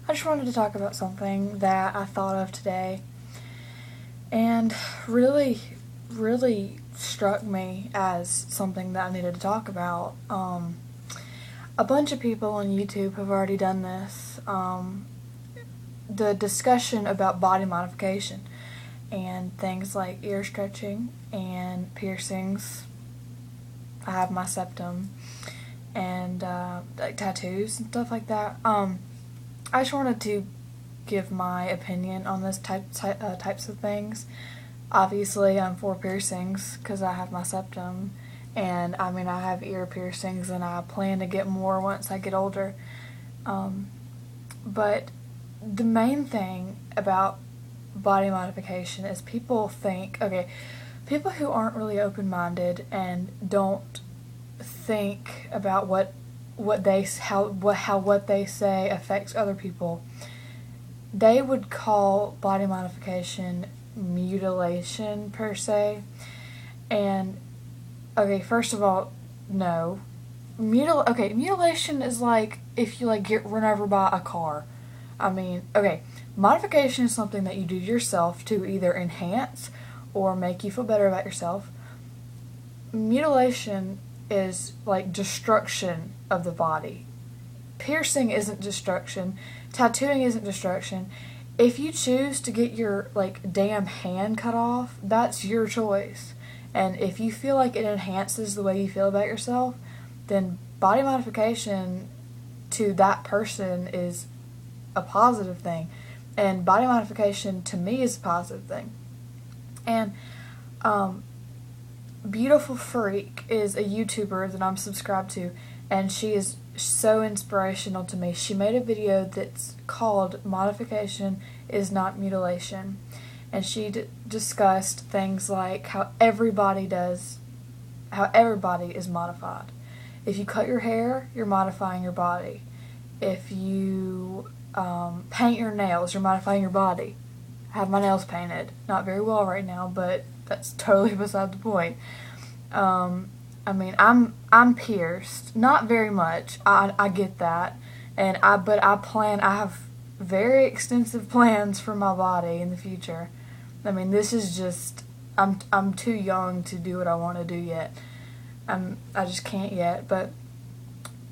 I just wanted to talk about something that I thought of today and really struck me as something that I needed to talk about. A bunch of people on YouTube have already done this. The discussion about body modification and things like ear stretching and piercings. I have my septum and like tattoos and stuff like that. I just wanted to give my opinion on this types of things. Obviously, I'm for piercings because I have my septum, and I mean I have ear piercings, and I plan to get more once I get older. But the main thing about body modification is people who aren't really open-minded and don't think about what they say affects other people, they would call body modification mutilation per se. And okay, first of all, no. Mutilation is like if you like get run over by a car. I mean, okay, modification is something that you do yourself to either enhance or make you feel better about yourself. Mutilation is like destruction of the body. Piercing isn't destruction. Tattooing isn't destruction. If you choose to get your like damn hand cut off, that's your choice. And if you feel like it enhances the way you feel about yourself, then body modification to that person is a positive thing. And body modification to me is a positive thing. And Beautiful Freak is a YouTuber that I'm subscribed to, and she is so inspirational to me. She made a video that's called Modification is Not Mutilation, and she discussed things like how everybody is modified. If you cut your hair, you're modifying your body. If you paint your nails, you're modifying your body. I have my nails painted. Not very well right now, but that's totally beside the point. I mean, I'm pierced, not very much. I get that, but I have very extensive plans for my body in the future. I mean, this is just I'm too young to do what I want to do yet. I just can't yet. But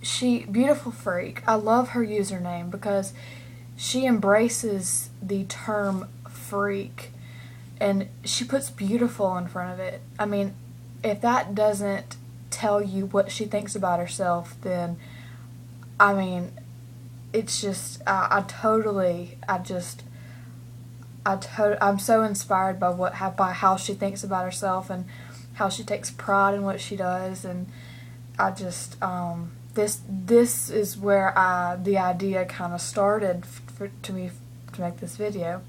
Beautiful Freak, I love her username because she embraces the term freak, and she puts beautiful in front of it. I mean, if that doesn't tell you what she thinks about herself, then I mean, it's just I'm so inspired by how she thinks about herself and how she takes pride in what she does. And I just this is where the idea kind of started to make this video.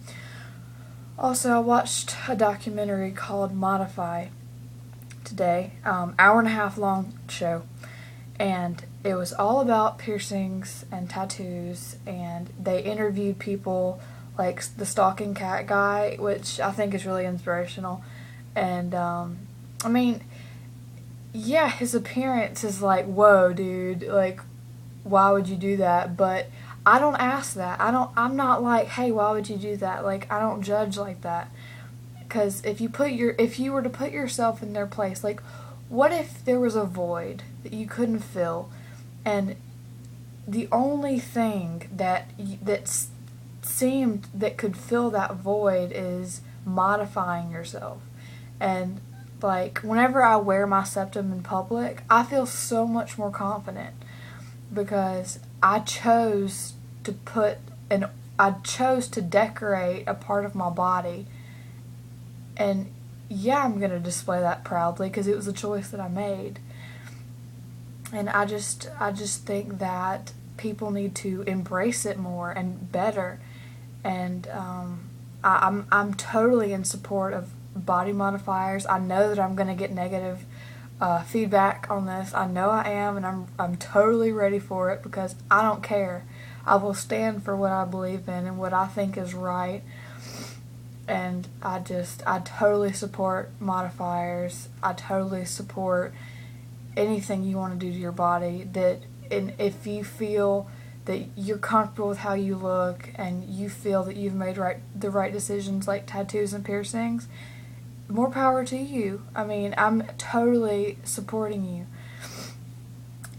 Also, I watched a documentary called Modify today, hour and a half long show, and it was all about piercings and tattoos, and they interviewed people like the stalking cat guy, which I think is really inspirational. And I mean, yeah, his appearance is like, whoa, dude, like, why would you do that? But I don't ask that. I'm not like, hey, why would you do that? Like, I don't judge like that. Because if you were to put yourself in their place, like, what if there was a void that you couldn't fill, and the only thing that seemed that could fill that void is modifying yourself? And like, whenever I wear my septum in public, I feel so much more confident because I chose to decorate a part of my body. And yeah, I'm going to display that proudly because it was a choice that I made. And I just think that people need to embrace it more and better. And I'm totally in support of body modifiers. I know that I'm going to get negative feedback on this. I know I am, and I'm totally ready for it because I don't care. I will stand for what I believe in and what I think is right. And I totally support modifiers. I totally support anything you want to do to your body. And if you feel that you're comfortable with how you look and you feel that you've made the right decisions, like tattoos and piercings, more power to you. I mean, I'm totally supporting you.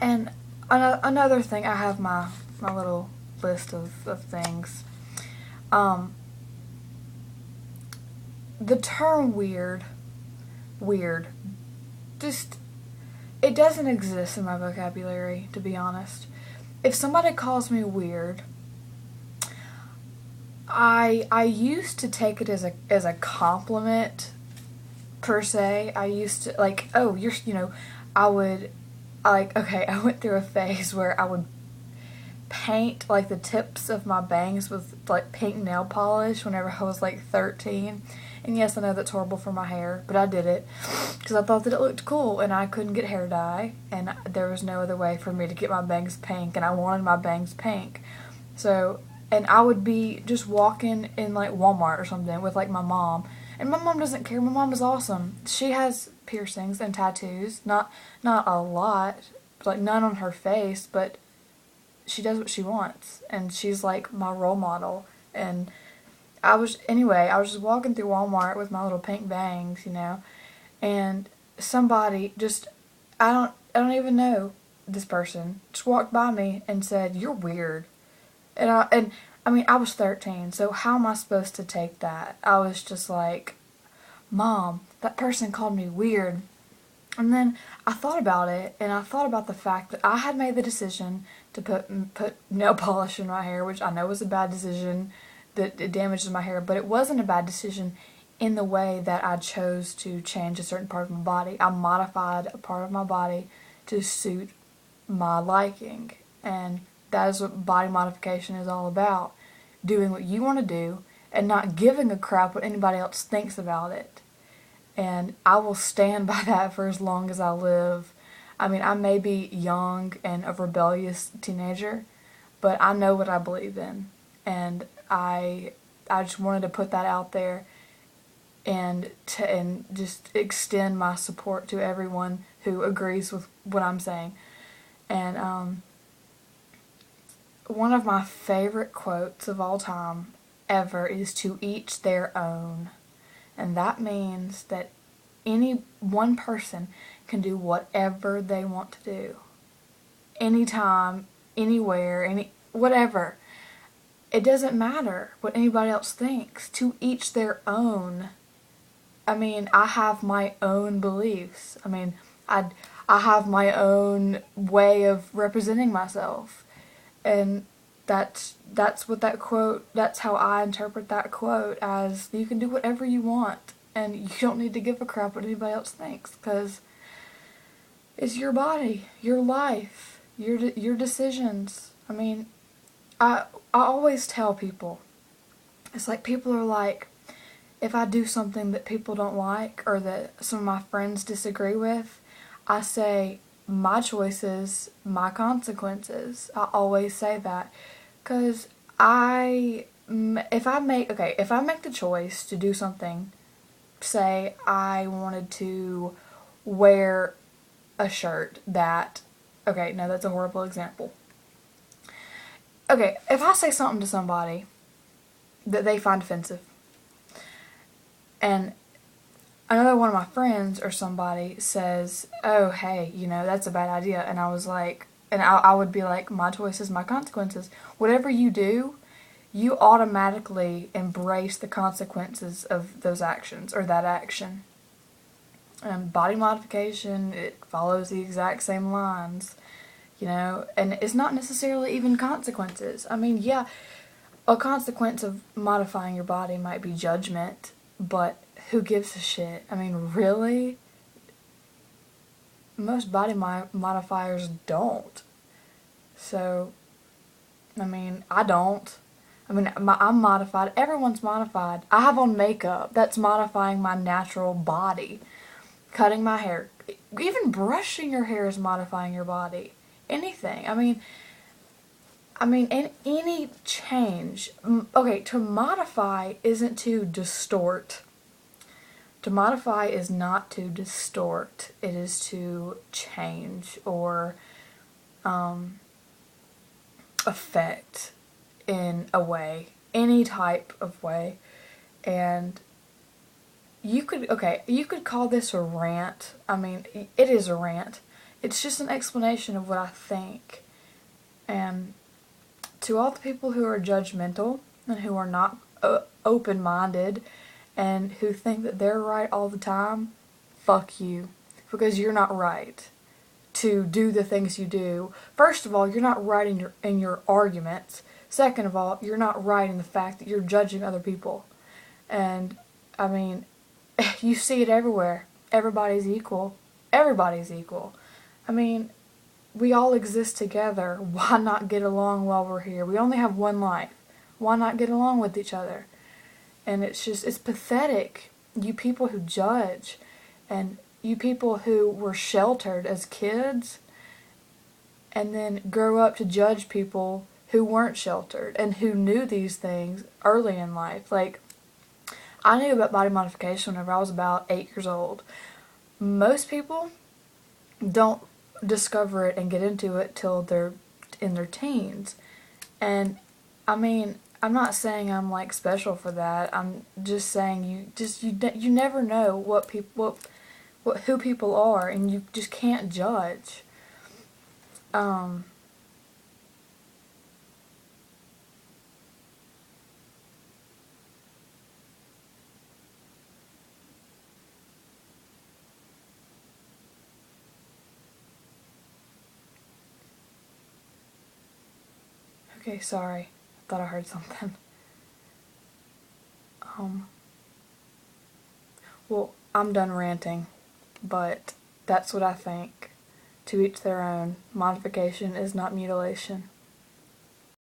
And another thing, I have my little list of things. The term weird, just, it doesn't exist in my vocabulary, to be honest. If somebody calls me weird, I used to take it as a compliment, per se. I used to, like, oh, you're, I would, like, okay, I went through a phase where I would paint, like, the tips of my bangs with, like, pink nail polish whenever I was, like, 13. And yes, I know that's horrible for my hair, but I did it because I thought that it looked cool, and I couldn't get hair dye, and there was no other way for me to get my bangs pink, and I wanted my bangs pink. So, and I would be just walking in, like, Walmart or something with, like, my mom, and my mom doesn't care. My mom is awesome. She has piercings and tattoos, not a lot, like, none on her face, but she does what she wants, and she's, like, my role model. And I was just walking through Walmart with my little pink bangs, and somebody just, I don't even know this person, just walked by me and said, "You're weird." And I mean, I was 13, so how am I supposed to take that? I was just like, "Mom, that person called me weird." And then I thought about it, and I thought about the fact that I had made the decision to put nail polish in my hair, which I know was a bad decision, that it damages my hair, but it wasn't a bad decision in the way that I chose to change a certain part of my body. I modified a part of my body to suit my liking, and that is what body modification is all about. Doing what you want to do and not giving a crap what anybody else thinks about it. And I will stand by that for as long as I live. I mean, I may be young and a rebellious teenager, but I know what I believe in. And I just wanted to put that out there and just extend my support to everyone who agrees with what I'm saying. And one of my favorite quotes of all time ever is "to each their own." And that means that any one person can do whatever they want to do. Anytime, anywhere, whatever. It doesn't matter what anybody else thinks. To each their own. I mean, I have my own beliefs. I mean, I have my own way of representing myself. And that's what that quote, that's how I interpret that quote, as you can do whatever you want. And you don't need to give a crap what anybody else thinks, because it's your body, your life, your decisions. I mean, I always tell people, it's like, people are like, if I do something that people don't like or that some of my friends disagree with, I say, my choices, my consequences. I always say that, because if I make the choice to do something, say I wanted to wear a shirt that, okay, no, that's a horrible example. Okay, if I say something to somebody that they find offensive, and another one of my friends or somebody says, "Oh, hey, that's a bad idea," and I was like, and I would be like, my choices, my consequences. Whatever you do, you automatically embrace the consequences of those actions or that action. And body modification, it follows the exact same lines. And it's not necessarily even consequences. I mean, yeah, a consequence of modifying your body might be judgment, but who gives a shit? I mean, really? Most body modifiers don't. So, I mean, I don't. I mean, I'm modified. Everyone's modified. I have on makeup. That's modifying my natural body. Cutting my hair. Even brushing your hair is modifying your body. Anything. I mean, any change. Okay, to modify isn't to distort. To modify is not to distort. It is to change or effect in a way, any type of way. And you could call this a rant. I mean, it is a rant. It's just an explanation of what I think. And to all the people who are judgmental and who are not open-minded and who think that they're right all the time, fuck you. Because you're not right to do the things you do. First of all, you're not right in your arguments. Second of all, you're not right in the fact that you're judging other people. And, I mean, you see it everywhere. Everybody's equal. Everybody's equal. I mean, we all exist together. Why not get along while we're here? We only have one life. Why not get along with each other? And it's pathetic. You people who judge, and you people who were sheltered as kids, and then grow up to judge people who weren't sheltered and who knew these things early in life. Like, I knew about body modification whenever I was about 8 years old. Most people don't discover it and get into it till they're in their teens. And I mean, I'm not saying I'm like special for that. I'm just saying you never know who people are, and you just can't judge. Okay, sorry. I thought I heard something. Well, I'm done ranting, but that's what I think. To each their own. Modification is not mutilation.